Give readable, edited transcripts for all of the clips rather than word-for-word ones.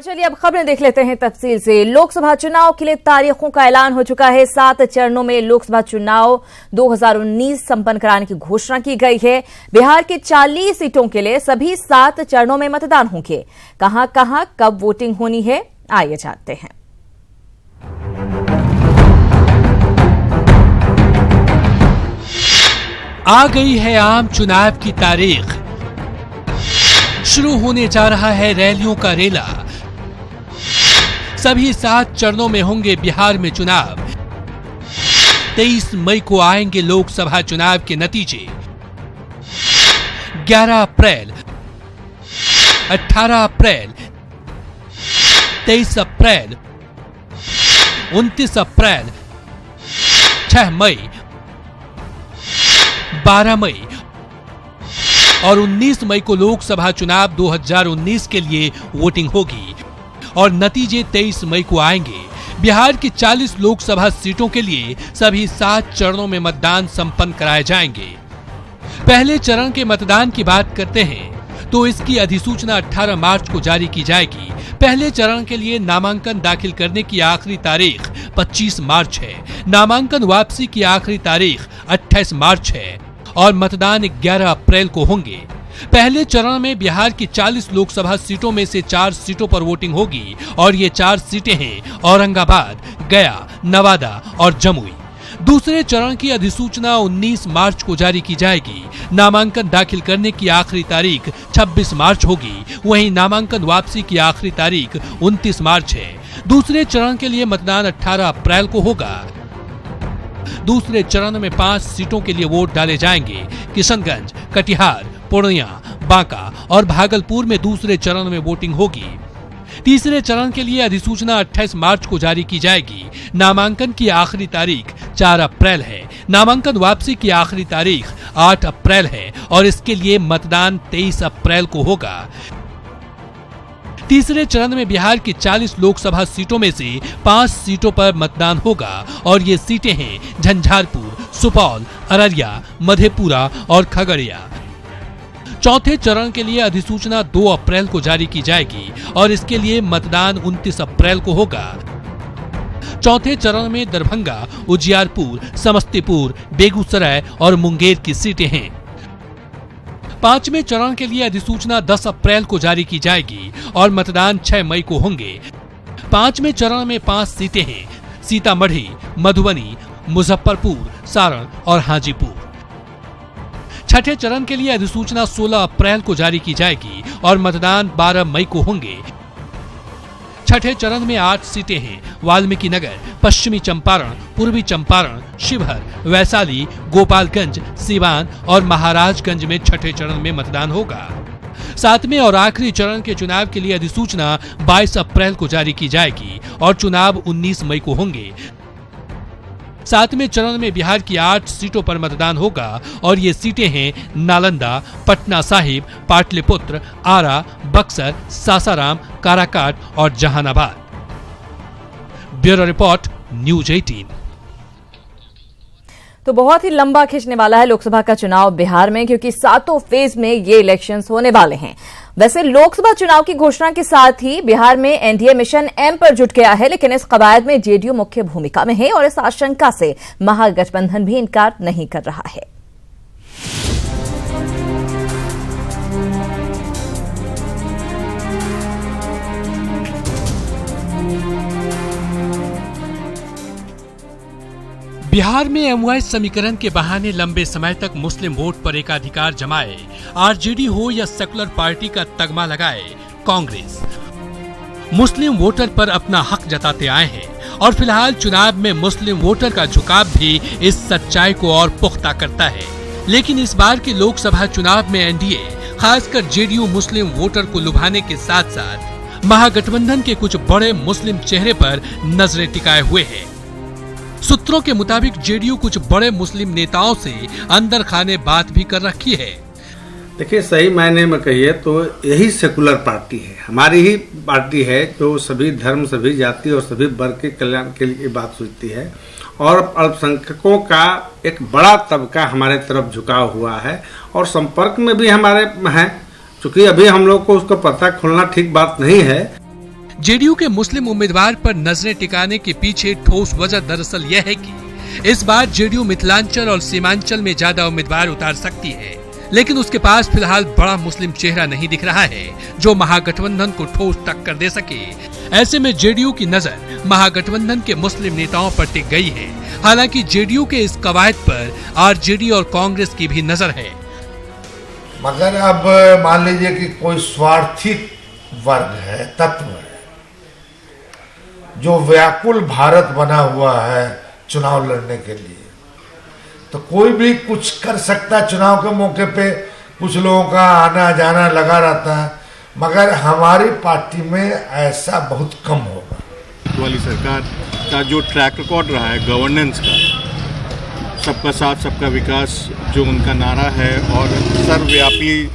और चलिए अब खबरें देख लेते हैं तफसील से। लोकसभा चुनाव के लिए तारीखों का ऐलान हो चुका है। 7 चरणों में लोकसभा चुनाव 2019 संपन्न कराने की घोषणा की गई है। बिहार के 40 सीटों के लिए सभी 7 चरणों में मतदान होंगे। कहां कहां कब वोटिंग होनी है, आइए जानते हैं। आ गई है आम चुनाव की तारीख, शुरू होने जा रहा है रैलियों का रेला। सभी 7 चरणों में होंगे बिहार में चुनाव। 23 मई को आएंगे लोकसभा चुनाव के नतीजे। 11 अप्रैल, 18 अप्रैल, 23 अप्रैल, 29 अप्रैल, 6 मई, 12 मई और 19 मई को लोकसभा चुनाव 2019 के लिए वोटिंग होगी और नतीजे 23 मई को आएंगे। बिहार की 40 लोकसभा सीटों के लिए सभी 7 चरणों में मतदान संपन्न कराए जाएंगे। पहले चरण के मतदान की बात करते हैं तो इसकी अधिसूचना 18 मार्च को जारी की जाएगी। पहले चरण के लिए नामांकन दाखिल करने की आखिरी तारीख 25 मार्च है। नामांकन वापसी की आखिरी तारीख 28 मार्च है और मतदान 11 अप्रैल को होंगे। पहले चरण में बिहार की 40 लोकसभा सीटों में से 4 सीटों पर वोटिंग होगी और ये 4 सीटें हैं औरंगाबाद, गया, नवादा और जमुई। दूसरे चरण की अधिसूचना 19 मार्च को जारी की जाएगी। नामांकन दाखिल करने की आखिरी तारीख 26 मार्च होगी। वहीं नामांकन वापसी की आखिरी तारीख 29 मार्च है। दूसरे चरण के लिए मतदान 18 अप्रैल को होगा। दूसरे चरण में 5 सीटों के लिए वोट डाले जाएंगे। किशनगंज, कटिहार, पूर्णिया, बांका और भागलपुर में दूसरे चरण में वोटिंग होगी। तीसरे चरण के लिए अधिसूचना 28 मार्च को जारी की जाएगी। नामांकन की आखिरी तारीख 4 अप्रैल है। नामांकन वापसी की आखिरी तारीख 8 अप्रैल है और इसके लिए मतदान 23 अप्रैल को होगा। तीसरे चरण में बिहार की 40 लोकसभा सीटों में से 5 सीटों पर मतदान होगा और ये सीटें हैं झंझारपुर, सुपौल, अररिया, मधेपुरा और खगड़िया। चौथे चरण के लिए अधिसूचना 2 अप्रैल को जारी की जाएगी और इसके लिए मतदान 29 अप्रैल को होगा। चौथे चरण में दरभंगा, उजियारपुर, समस्तीपुर, बेगूसराय और मुंगेर की सीटें हैं। 5वें चरण के लिए अधिसूचना 10 अप्रैल को जारी की जाएगी और मतदान 6 मई को होंगे। 5वें चरण में 5 सीटें हैं, सीतामढ़ी, मधुबनी, मुजफ्फरपुर, सारण और हाजीपुर। छठे चरण के लिए अधिसूचना 16 अप्रैल को जारी की जाएगी और मतदान 12 मई को होंगे। छठे चरण में 8 सीटें हैं, वाल्मीकि नगर, पश्चिमी चंपारण, पूर्वी चंपारण, शिवहर, वैशाली, गोपालगंज, सीवान और महाराजगंज में छठे चरण में मतदान होगा। 7वें और आखिरी चरण के चुनाव के लिए अधिसूचना 22 अप्रैल को जारी की जाएगी और चुनाव 19 मई को होंगे। 7वें चरण में बिहार की 8 सीटों पर मतदान होगा और ये सीटें हैं नालंदा, पटना साहिब, पाटलिपुत्र, आरा, बक्सर, सासाराम, काराकाट और जहानाबाद। Bureau report, news 18। तो बहुत ही लंबा खिंचने वाला है लोकसभा का चुनाव बिहार में, क्योंकि 7 फेज में ये इलेक्शंस होने वाले हैं। वैसे लोकसभा चुनाव की घोषणा के साथ ही बिहार में एनडीए मिशन एम पर जुट गया है, लेकिन इस कवायद में जेडीयू मुख्य भूमिका में है और इस आशंका से महागठबंधन भी इनकार नहीं कर रहा है। बिहार में एमवाई समीकरण के बहाने लंबे समय तक मुस्लिम वोट पर एकाधिकार जमाए आरजेडी हो या सेकुलर पार्टी का तगमा लगाए कांग्रेस, मुस्लिम वोटर पर अपना हक जताते आए हैं और फिलहाल चुनाव में मुस्लिम वोटर का झुकाव भी इस सच्चाई को और पुख्ता करता है। लेकिन इस बार के लोकसभा चुनाव में एनडीए, खासकर जेडीयू मुस्लिम वोटर को लुभाने के साथ साथ महागठबंधन के कुछ बड़े मुस्लिम चेहरे पर नजरें टिकाए हुए है। सूत्रों के मुताबिक जेडीयू कुछ बड़े मुस्लिम नेताओं से अंदर खाने बात भी कर रखी है। देखिए, सही मायने में कहिए तो यही सेकुलर पार्टी है, हमारी ही पार्टी है जो सभी धर्म, सभी जाति और सभी वर्ग के कल्याण के लिए बात सोचती है और अल्पसंख्यकों का एक बड़ा तबका हमारे तरफ झुकाव हुआ है और संपर्क में भी हमारे हैं। चूंकि अभी हम लोग को उसका पता खोलना ठीक बात नहीं है। जेडीयू के मुस्लिम उम्मीदवार पर नजरें टिकाने के पीछे ठोस वजह दरअसल यह है कि इस बार जेडीयू मिथिलांचल और सीमांचल में ज्यादा उम्मीदवार उतार सकती है, लेकिन उसके पास फिलहाल बड़ा मुस्लिम चेहरा नहीं दिख रहा है जो महागठबंधन को ठोस टक्कर दे सके। ऐसे में जेडीयू की नजर महागठबंधन के मुस्लिम नेताओं पर टिक गई है। हालांकि जेडीयू के इस कवायद पर आरजेडी और कांग्रेस की भी नजर है। मगर अब मान लीजिए कि कोई स्वार्थी वर्ग है, तत्व है, जो व्याकुल भारत बना हुआ है चुनाव लड़ने के लिए, तो कोई भी कुछ कर सकता है। चुनाव के मौके पे कुछ लोगों का आना जाना लगा रहता है, मगर हमारी पार्टी में ऐसा बहुत कम होगा। वाली सरकार का जो ट्रैक रिकॉर्ड रहा है गवर्नेंस का, सबका साथ सबका विकास जो उनका नारा है, और सर्वव्यापी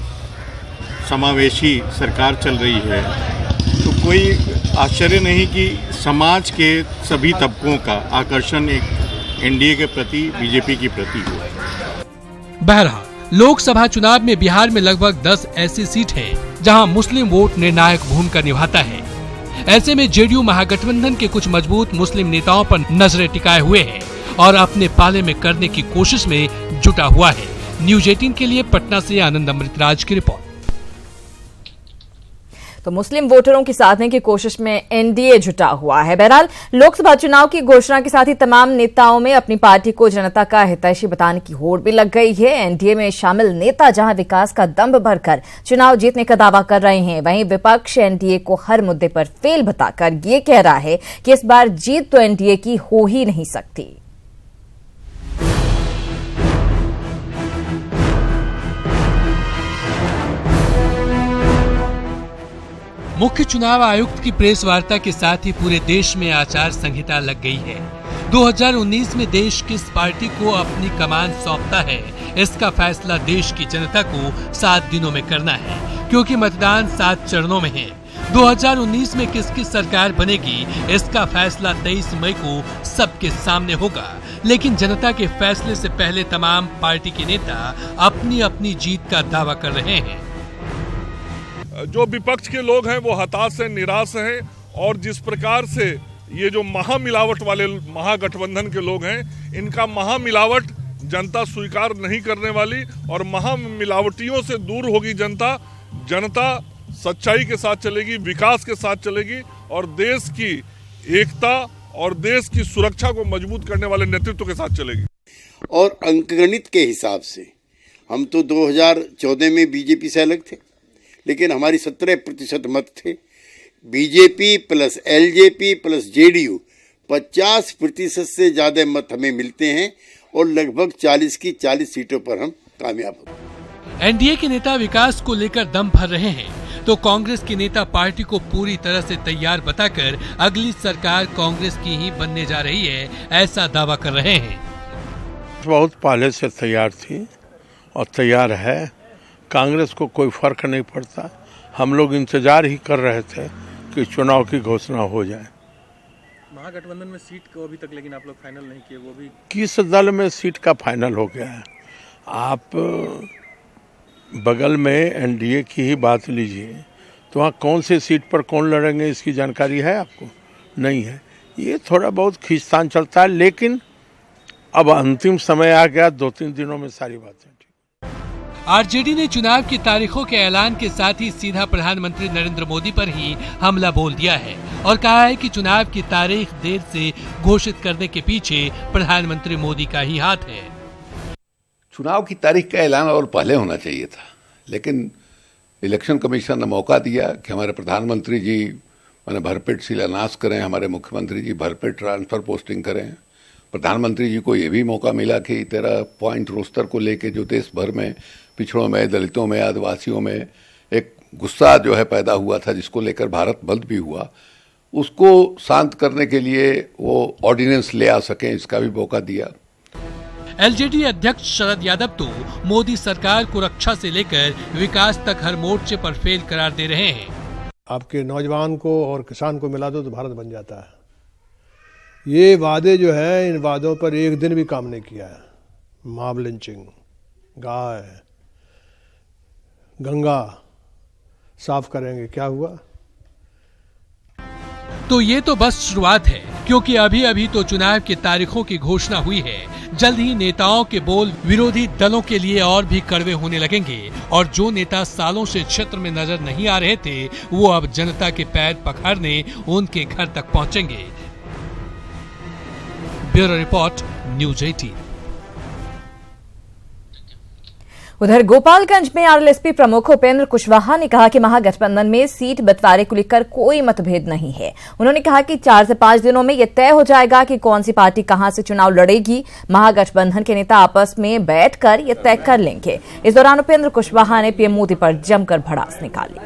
समावेशी सरकार चल रही है, तो कोई आश्चर्य नहीं कि समाज के सभी तबकों का आकर्षण एक एनडीए के प्रति, बीजेपी की प्रति हो। बहरहाल लोकसभा चुनाव में बिहार में लगभग 10 ऐसी सीट हैं जहां मुस्लिम वोट निर्णायक भूमिका निभाता है। ऐसे में जेडीयू महागठबंधन के कुछ मजबूत मुस्लिम नेताओं पर नजरें टिकाए हुए है और अपने पाले में करने की कोशिश में जुटा हुआ है। न्यूज 18 के लिए पटना से आनंद अमृतराज की रिपोर्ट। तो मुस्लिम वोटरों की साधने की कोशिश में एनडीए जुटा हुआ है। बहरहाल लोकसभा चुनाव की घोषणा के साथ ही तमाम नेताओं में अपनी पार्टी को जनता का हितैषी बताने की होड़ भी लग गई है। एनडीए में शामिल नेता जहां विकास का दंभ भरकर चुनाव जीतने का दावा कर रहे हैं, वहीं विपक्ष एनडीए को हर मुद्दे पर फेल बताकर ये कह रहा है कि इस बार जीत तो एनडीए की हो ही नहीं सकती। मुख्य चुनाव आयुक्त की प्रेस वार्ता के साथ ही पूरे देश में आचार संहिता लग गई है। 2019 में देश किस पार्टी को अपनी कमान सौंपता है, इसका फैसला देश की जनता को 7 दिनों में करना है, क्योंकि मतदान 7 चरणों में है। 2019 में किसकी सरकार बनेगी, इसका फैसला 23 मई को सबके सामने होगा। लेकिन जनता के फैसले से पहले तमाम पार्टी के नेता अपनी अपनी जीत का दावा कर रहे हैं। जो विपक्ष के लोग हैं वो हताश हैं, निराश हैं, और जिस प्रकार से ये जो महामिलावट वाले महागठबंधन के लोग हैं, इनका महामिलावट जनता स्वीकार नहीं करने वाली, और महामिलावटियों से दूर होगी जनता। जनता सच्चाई के साथ चलेगी, विकास के साथ चलेगी, और देश की एकता और देश की सुरक्षा को मजबूत करने वाले नेतृत्व के साथ चलेगी। और अंकगणित के हिसाब से हम तो 2014 में बीजेपी से अलग थे, लेकिन हमारी 17% मत थे। BJP plus LJP plus JDU 50% से ज्यादा मत हमें मिलते हैं, और लगभग 40 की 40 सीटों पर हम कामयाब होंगे। एनडीए के नेता विकास को लेकर दम भर रहे हैं, तो कांग्रेस के नेता पार्टी को पूरी तरह से तैयार बताकर अगली सरकार कांग्रेस की ही बनने जा रही है, ऐसा दावा कर रहे हैं। बहुत पहले से तैयार थी और तैयार है। कांग्रेस को कोई फर्क नहीं पड़ता। हम लोग इंतजार ही कर रहे थे कि चुनाव की घोषणा हो जाए। महागठबंधन में सीट को अभी तक लेकिन आप लोग फाइनल नहीं किए, वो भी किस दल में सीट का फाइनल हो गया है। आप बगल में एनडीए की ही बात लीजिए, तो वहाँ कौन से सीट पर कौन लड़ेंगे इसकी जानकारी है आपको? नहीं है। ये थोड़ा बहुत खींचतान चलता है, लेकिन अब अंतिम समय आ गया, 2-3 दिनों में सारी बातें। आरजेडी ने चुनाव की तारीखों के ऐलान के साथ ही सीधा प्रधानमंत्री नरेंद्र मोदी पर ही हमला बोल दिया है और कहा है कि चुनाव की तारीख देर से घोषित करने के पीछे प्रधानमंत्री मोदी का ही हाथ है। चुनाव की तारीख का ऐलान और पहले होना चाहिए था, लेकिन इलेक्शन कमीशन ने मौका दिया कि हमारे प्रधानमंत्री जी मैंने भरपेट शिलान्यास करें, हमारे मुख्यमंत्री जी भरपेट ट्रांसफर पोस्टिंग करें। प्रधानमंत्री जी को ये भी मौका मिला कि 13 पॉइंट रोस्टर को लेके जो देश भर में पिछड़ों में, दलितों में, आदिवासियों में एक गुस्सा जो है पैदा हुआ था, जिसको लेकर भारत बंद भी हुआ, उसको शांत करने के लिए वो ऑर्डिनेंस ले आ सकें, इसका भी मौका दिया। एलजेडी अध्यक्ष शरद यादव तो मोदी सरकार को रक्षा से लेकर विकास तक हर मोर्चे पर फेल करार दे रहे हैं। आपके नौजवान को और किसान को मिला दो तो भारत बन जाता है। ये वादे जो है, इन वादों पर एक दिन भी काम नहीं किया है। मॉब लिंचिंग, गाय, गंगा साफ करेंगे, क्या हुआ? तो ये तो बस शुरुआत है, क्योंकि अभी अभी तो चुनाव की तारीखों की घोषणा हुई है। जल्द ही नेताओं के बोल विरोधी दलों के लिए और भी कड़वे होने लगेंगे और जो नेता सालों से क्षेत्र में नजर नहीं आ रहे थे, वो अब जनता के पैर पकड़ने उनके घर तक पहुंचेंगे। Bureau report, news 18। उधर गोपालगंज में आरएलएसपी प्रमुख उपेंद्र कुशवाहा ने कहा कि महागठबंधन में सीट बंटवारे को लेकर कोई मतभेद नहीं है। उन्होंने कहा कि 4 से 5 दिनों में यह तय हो जाएगा कि कौन सी पार्टी कहां से चुनाव लड़ेगी। महागठबंधन के नेता आपस में बैठकर यह तय कर लेंगे। इस दौरान उपेंद्र कुशवाहा ने पीएम मोदी पर जमकर भड़ास निकाली।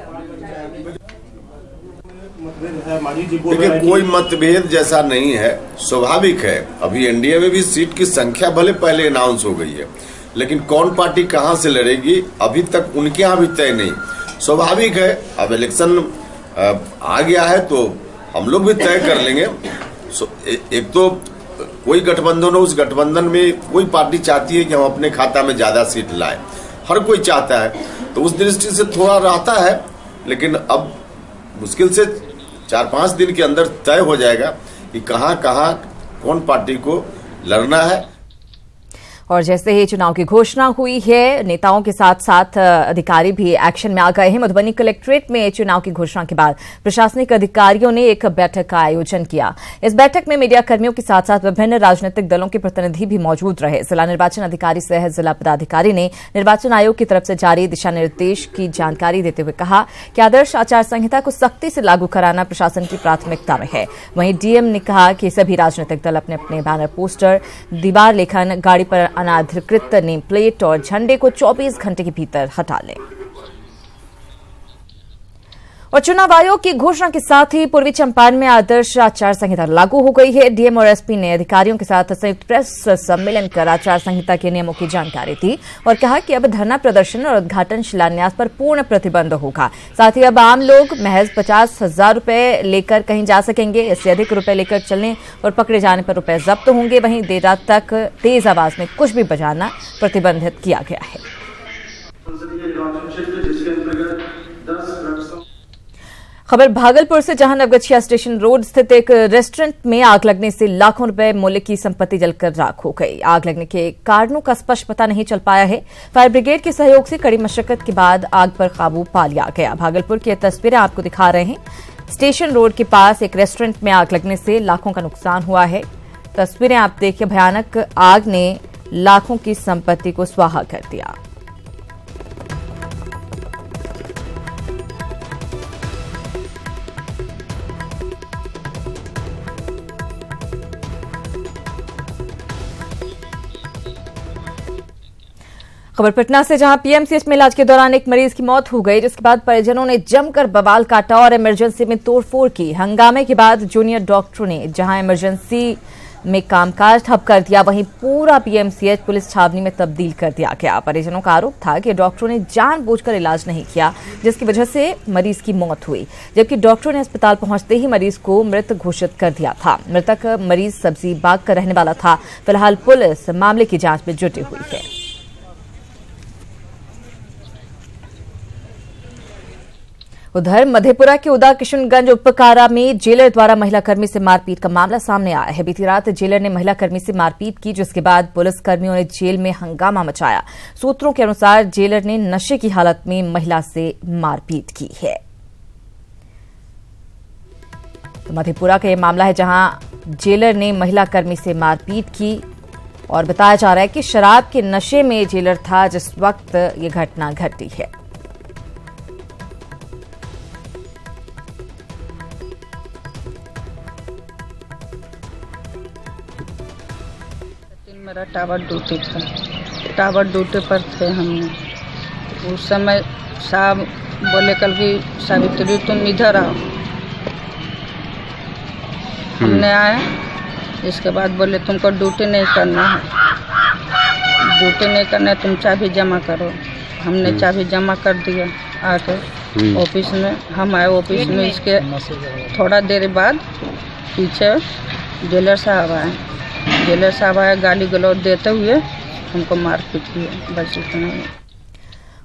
देखिए, कोई मतभेद जैसा नहीं है, स्वाभाविक है। अभी एनडीए में भी सीट की संख्या भले पहले अनाउंस हो गई है, लेकिन कौन पार्टी कहां से लड़ेगी अभी तक उनके यहाँ भी तय नहीं। स्वाभाविक है, अब इलेक्शन आ गया है तो हम लोग भी तय कर लेंगे। एक तो कोई गठबंधन हो, उस गठबंधन में कोई पार्टी चाहती है कि हम अपने खाता में ज्यादा सीट लाएं, हर कोई चाहता है, तो उस दृष्टि से थोड़ा रहता है। लेकिन अब मुश्किल से 4-5 दिन के अंदर तय हो जाएगा कि कहां कौन पार्टी को लड़ना है। और जैसे ही चुनाव की घोषणा हुई है, नेताओं के साथ साथ अधिकारी भी एक्शन में आ गए हैं। मधुबनी कलेक्ट्रेट में चुनाव की घोषणा के बाद प्रशासनिक अधिकारियों ने एक बैठक का आयोजन किया। इस बैठक में मीडिया कर्मियों के साथ साथ विभिन्न राजनीतिक दलों के प्रतिनिधि भी मौजूद रहे। जिला निर्वाचन अधिकारी सह जिला पदाधिकारी ने निर्वाचन आयोग की तरफ से जारी दिशा निर्देश की जानकारी देते हुए कहा कि आदर्श आचार संहिता को सख्ती से लागू कराना प्रशासन की प्राथमिकता में है। वहीं डीएम ने कहा कि सभी राजनीतिक दल अपने अपने बैनर, पोस्टर, दीवार लेखन, गाड़ी पर अनाधिकृत नेम प्लेट और झंडे को 24 घंटे के भीतर हटा लें। और चुनाव आयोग की घोषणा के साथ ही पूर्वी चंपारण में आदर्श आचार संहिता लागू हो गई है। डीएम और एसपी ने अधिकारियों के साथ संयुक्त प्रेस सम्मेलन कर आचार संहिता के नियमों की जानकारी दी और कहा कि अब धरना प्रदर्शन और उद्घाटन शिलान्यास पर पूर्ण प्रतिबंध होगा। साथ ही अब आम लोग महज 50,000 रुपए लेकर कहीं जा सकेंगे। इससे अधिक रुपए लेकर चलने और पकड़े जाने पर रुपए जब्त होंगे। वहीं देर रात तक तेज आवाज में कुछ भी बजाना प्रतिबंधित किया गया है। खबर भागलपुर से, जहां नवगछिया स्टेशन रोड स्थित एक रेस्टोरेंट में आग लगने से लाखों रुपए मूल्य की संपत्ति जलकर राख हो गई। आग लगने के कारणों का स्पष्ट पता नहीं चल पाया है। फायर ब्रिगेड के सहयोग से कड़ी मशक्कत के बाद आग पर काबू पा लिया गया। भागलपुर की तस्वीरें आपको दिखा रहे हैं। स्टेशन रोड के पास एक रेस्टोरेंट में आग लगने से लाखों का नुकसान हुआ है। तस्वीरें आप देखिए, भयानक आग ने लाखों की संपत्ति को स्वाहा कर दिया। खबर पटना से, जहां पीएमसीएच में इलाज के दौरान एक मरीज की मौत हो गई, जिसके बाद परिजनों ने जमकर बवाल काटा और इमरजेंसी में तोड़फोड़ की। हंगामे के बाद जूनियर डॉक्टरों ने जहां इमरजेंसी में कामकाज ठप कर दिया, वहीं पूरा पीएमसीएच पुलिस छावनी में तब्दील कर दिया गया। परिजनों का आरोप था कि डॉक्टरों ने जानबूझकर इलाज नहीं किया, जिसकी वजह से मरीज की मौत हुई, जबकि डॉक्टरों ने अस्पताल पहुंचते ही मरीज को मृत घोषित कर दिया था। मृतक मरीज सब्जी बाग का रहने वाला था। फिलहाल पुलिस मामले की जांच में जुटी हुई है। उधर मधेपुरा के उदा किशनगंज उपकारा में जेलर द्वारा महिला कर्मी से मारपीट का मामला सामने आया है। बीती रात जेलर ने महिला कर्मी से मारपीट की, जिसके बाद पुलिस कर्मियों ने जेल में हंगामा मचाया। सूत्रों के अनुसार जेलर ने नशे की हालत में महिला से मारपीट की है। तो मधेपुरा का यह मामला है, जहां जेलर ने महिला कर्मी से मारपीट की और बताया जा रहा है कि शराब के नशे में जेलर था जिस वक्त ये घटना घटी है। मेरा टावर ड्यूटी पर थे हमने। उस समय साहब बोले कल की सावित्री तुम इधर आओ। हमने आए, इसके बाद बोले तुमको ड्यूटी नहीं करना है, तुम चाबी जमा करो। हमने चाबी जमा कर दिया। आके ऑफिस में हम आए। ऑफिस में इसके थोड़ा देर बाद पीछे जेलर साहब आए। गाली गलौज देते हुए हमको मारपीट किया, बस इतना ही।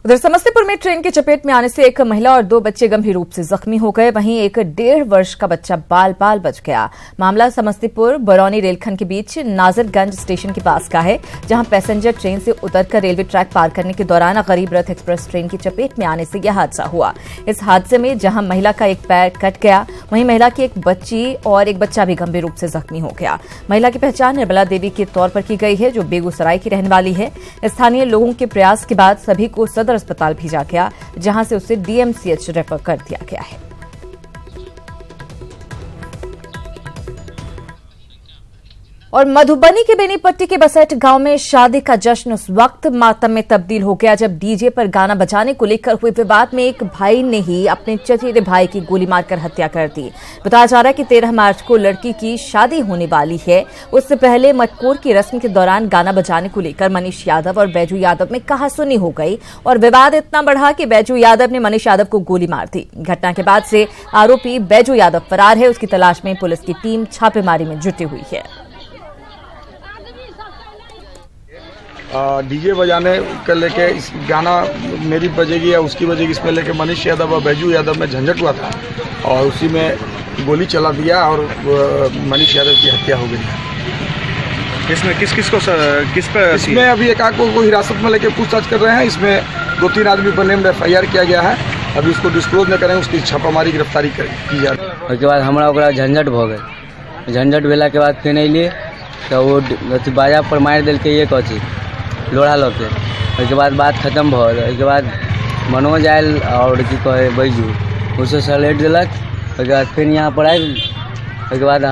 उधर समस्तीपुर में ट्रेन की चपेट में आने से एक महिला और 2 बच्चे गंभीर रूप से जख्मी हो गए। वहीं एक 1.5 वर्ष का बच्चा बाल बाल बच गया। मामला समस्तीपुर बरौनी रेलखंड के बीच नाजरगंज स्टेशन के पास का है, जहां पैसेंजर ट्रेन से उतरकर रेलवे ट्रैक पार करने के दौरान गरीब रथ एक्सप्रेस ट्रेन की चपेट में आने से यह हादसा हुआ। इस हादसे में जहां महिला का एक पैर कट गया, वहीं महिला की एक बच्ची और एक बच्चा भी गंभीर रूप से जख्मी हो गया। महिला की पहचान निर्मला देवी के तौर पर की गई है, जो बेगूसराय की रहने वाली है। स्थानीय लोगों के प्रयास के बाद सभी को सदर अस्पताल भेजा गया, जहां से उसे डीएमसीएच रेफर कर दिया गया है। और मधुबनी के बेनीपट्टी के बसेट गांव में शादी का जश्न उस वक्त मातम में तब्दील हो गया जब डीजे पर गाना बजाने को लेकर हुए विवाद में एक भाई ने ही अपने चचेरे भाई की गोली मारकर हत्या कर दी। बताया जा रहा है कि 13 मार्च को लड़की की शादी होने वाली है। उससे पहले मटकोर की रस्म के दौरान गाना बजाने को लेकर मनीष यादव और बैजू यादव में कहासुनी हो गई और विवाद इतना बढ़ा कि बैजू यादव ने मनीष यादव को गोली मार दी। घटना के बाद से आरोपी बैजू यादव फरार है। उसकी तलाश में पुलिस की टीम छापेमारी में जुटी हुई है। डीजे बजाने का लेके इस गाना मेरी बजेगी या उसकी बजेगी, इसमें लेके मनीष यादव और बैजू यादव में झंझट हुआ था और उसी में गोली चला दिया और मनीष यादव की हत्या हो गई। इसमें किस पर इसमें अभी एक आदमी को हिरासत में लेके पूछताछ कर रहे हैं। इसमें 2-3 आदमी पर नेम FIR किया गया है। अभी उसको डिस्क्लोज न करें, उसकी छापामारी गिरफ्तारी की जा रही है। उसके बाद हमारा ओकरा झंझट भ गए। झंझट भेला के बाद फिर अलिए तो वो बाजा पर मार दिल के ये कथी लोढ़ा लगे। उसके बाद बात खत्म भल। उसके बाद मनोज आयल और की कहे बैजू उसे सलेट दिलक। उसके बाद फिर यहाँ पर आयल। उसके बाद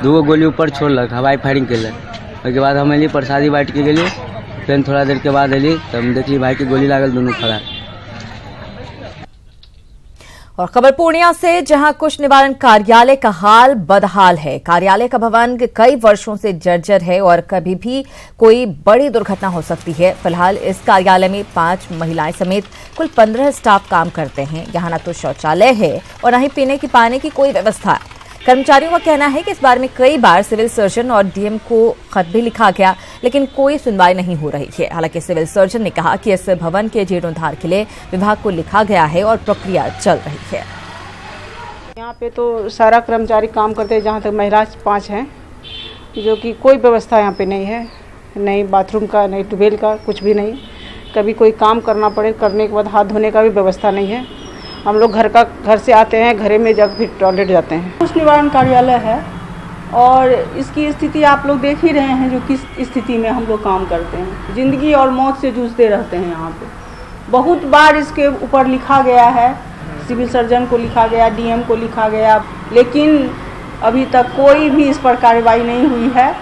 2 गोली ऊपर छोड़लक, हवाई फायरिंग केलक। उसके बाद हम अली प्रसादी बांट के गेली। फिर थोड़ा देर के बाद अली तो हम देखली भाई की गोली लागल, दोनों खड़ा। और खबर पूर्णिया से, जहां कुछ निवारण कार्यालय का हाल बदहाल है। कार्यालय का भवन कई वर्षों से जर्जर है और कभी भी कोई बड़ी दुर्घटना हो सकती है। फिलहाल इस कार्यालय में 5 महिलाएं समेत कुल 15 स्टाफ काम करते हैं। यहां न तो शौचालय है और न ही पीने की पानी की कोई व्यवस्था है। कर्मचारियों का कहना है कि इस बारे में कई बार सिविल सर्जन और डीएम को खत भी लिखा गया, लेकिन कोई सुनवाई नहीं हो रही है। हालांकि सिविल सर्जन ने कहा कि इस भवन के जीर्णोद्धार के लिए विभाग को लिखा गया है और प्रक्रिया चल रही है। यहाँ पे तो सारा कर्मचारी काम करते हैं, जहाँ तक महिला 5 हैं, जो कि कोई व्यवस्था यहाँ पे नहीं है, नहीं बाथरूम का, नहीं ट्यूबवेल का, कुछ भी नहीं। कभी कोई काम करना पड़े, करने के बाद हाथ धोने का भी व्यवस्था नहीं है। हम लोग घर से आते हैं, घरे में जब भी टॉयलेट जाते हैं। कुछ निवारण कार्यालय है और इसकी स्थिति आप लोग देख ही रहे हैं, जो किस स्थिति में हम लोग काम करते हैं। जिंदगी और मौत से जूझते रहते हैं यहाँ पे। बहुत बार इसके ऊपर लिखा गया है, सिविल सर्जन को लिखा गया, डीएम को लिखा गया, लेकिन अभी तक कोई भी इस पर कार्रवाई नहीं हुई है।